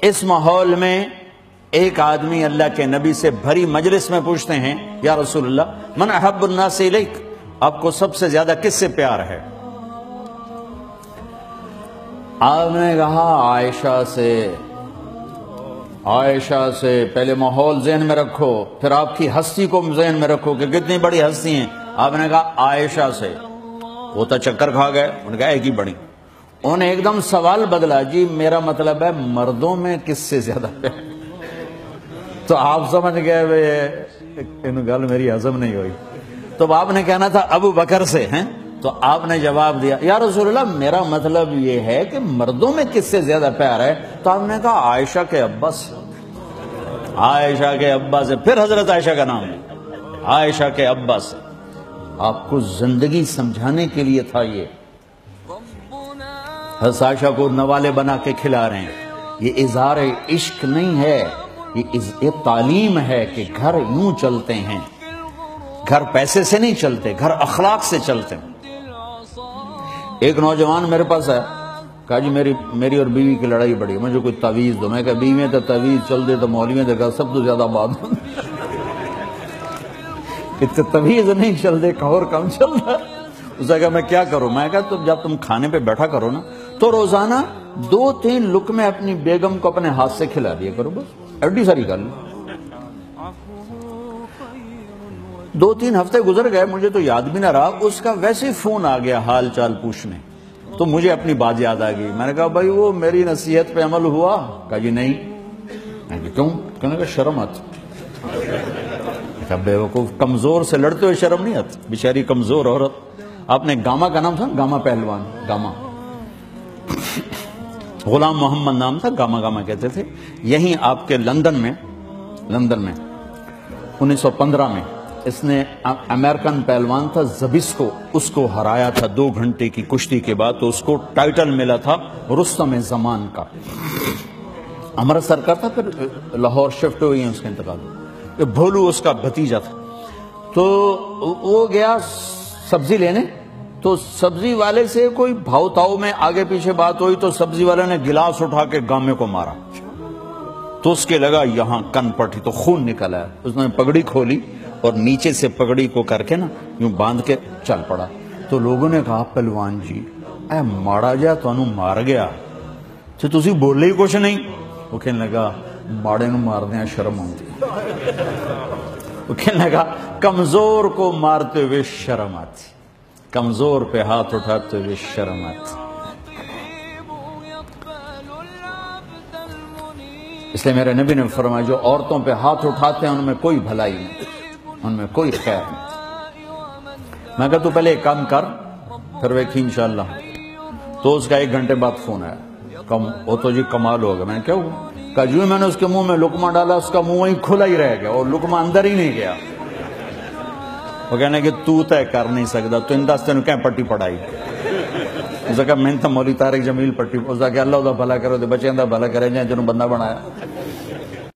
اس ماحول میں ایک آدمی اللہ کے نبی سے بھری مجلس میں پوچھتے ہیں یا رسول اللہ من احب الناس الیک، آپ کو سب سے زیادہ کس سے پیار ہے؟ آپ نے کہا عائشہ سے۔ عائشہ سے۔ پہلے ماحول ذہن میں رکھو، پھر آپ کی ہستی کو ذہن میں رکھو کہ کتنی بڑی ہستی ہیں۔ آپ نے کہا عائشہ سے۔ وہ تو چکر کھا گئے، انہوں نے کہا ایک ہی بڑی۔ انہوں نے ایک دم سوال بدلا، جی میرا مطلب ہے مردوں میں کس سے زیادہ پیار؟ تو آپ سمجھ گئے ان گل میری ہضم نہیں ہوئی، تو آپ نے کہنا تھا ابو بکر سے ہیں۔ تو آپ نے جواب دیا یا رسول اللہ میرا مطلب یہ ہے کہ مردوں میں کس سے زیادہ پیار ہے؟ تو آپ نے کہا عائشہ کے ابا سے۔ عائشہ کے ابا سے، پھر حضرت عائشہ کا نام ہے، عائشہ کے ابا سے۔ آپ کو زندگی سمجھانے کے لیے تھا یہ۔ حضرت عائشہ کو نوالے بنا کے کھلا رہے ہیں۔ یہ اظہار عشق نہیں ہے، یہ تعلیم ہے کہ گھر یوں چلتے ہیں، گھر پیسے سے نہیں چلتے، گھر اخلاق سے چلتے ہیں۔ ایک نوجوان میرے پاس ہے، کہا جی میری اور بیوی کی لڑائی بڑی ہے، مجھے کوئی تعویذ دو۔ میں کہا بیوی تو تعویذ چل دے تو مولویوں نے کہا سب تو زیادہ بات اتنے تعویذ نہیں چل دے کہ اور کم چل رہا۔ اس نے کہا میں کیا کروں؟ میں کہا تو جب تم کھانے پہ بیٹھا کرو نا تو روزانہ 2-3 لقمے اپنی بیگم کو اپنے ہاتھ سے کھلا دیا کرو، بس ایڈی ساری کر لو۔ 2-3 ہفتے گزر گئے، مجھے تو یاد بھی نہ رہا، اس کا ویسے فون آ گیا حال چال پوچھنے، تو مجھے اپنی بات یاد آ گئی۔ میں نے کہا بھائی وہ میری نصیحت پہ عمل ہوا؟ کہا جی نہیں۔ میں نے کہا کیوں؟ کہنے کا شرم آتی۔ بے وقوف، کمزور سے لڑتے ہوئے شرم نہیں آتی، بیچاری کمزور عورت۔ آپ نے گاما کا نام تھا، گاما پہلوان، گاما غلام محمد نام تھا، گاما کہتے تھے۔ یہیں آپ کے لندن میں 1915 میں اس نے امریکن پہلوان تھا زبیسکو، اس کو ہرایا تھا 2 گھنٹے کی کشتی کے بعد، تو اس کو ٹائٹل ملا تھا رستم زمان کا۔ امرتسر کا تھا، پھر لاہور شفٹ ہوئی ہیں اس کا انتقال۔ بھولو اس کا بھتیجا تھا، تو وہ گیا سبزی لینے، تو سبزی والے سے کوئی بھاؤ تاؤ میں آگے پیچھے بات ہوئی، تو سبزی والے نے گلاس اٹھا کے گامے کو مارا، تو اس کے لگا یہاں کن پٹی، تو خون نکل آیا۔ اس نے پگڑی کھولی اور نیچے سے پگڑی کو کر کے نا یوں باندھ کے چل پڑا۔ تو لوگوں نے کہا پہلوان جی اے ماڑا جا تانوں مار گیا تو تسی بولے ہی کچھ نہیں۔ وہ کہنے لگا ماڑے نو مار دیا شرم آتی۔ وہ کہنے لگا کمزور کو مارتے ہوئے شرم آتی، کمزور پہ ہاتھ اٹھاتے ہوئے شرم آتی۔ اس لیے میرے نبی نے فرمایا جو عورتوں پہ ہاتھ اٹھاتے ہیں ان میں کوئی بھلائی نہیں، ان میں کوئی خیر نہیں۔ میں کہا تو پہلے ایک کام کر پھر ویکھی انشاءاللہ۔ تو اس کا 1 گھنٹے بعد فون آیا، وہ تو جی کمال ہو گیا۔ میں نے کیا ہوا؟ کہا جو میں نے اس کے منہ میں لقمہ ڈالا اس کا منہ وہیں کھلا ہی رہ گیا اور لقمہ اندر ہی نہیں گیا۔ وہ کہنے کہ تو طے کر نہیں سکتا، تو انداستے نے کہیں پٹی پڑھائی؟ اس نے کہا میں نے تو مولی طارق جمیل پٹی، اس نے کہا اللہ دا بھلا کرو دے بچے دا بھلا کرے جائیں جنہوں بندہ بنایا۔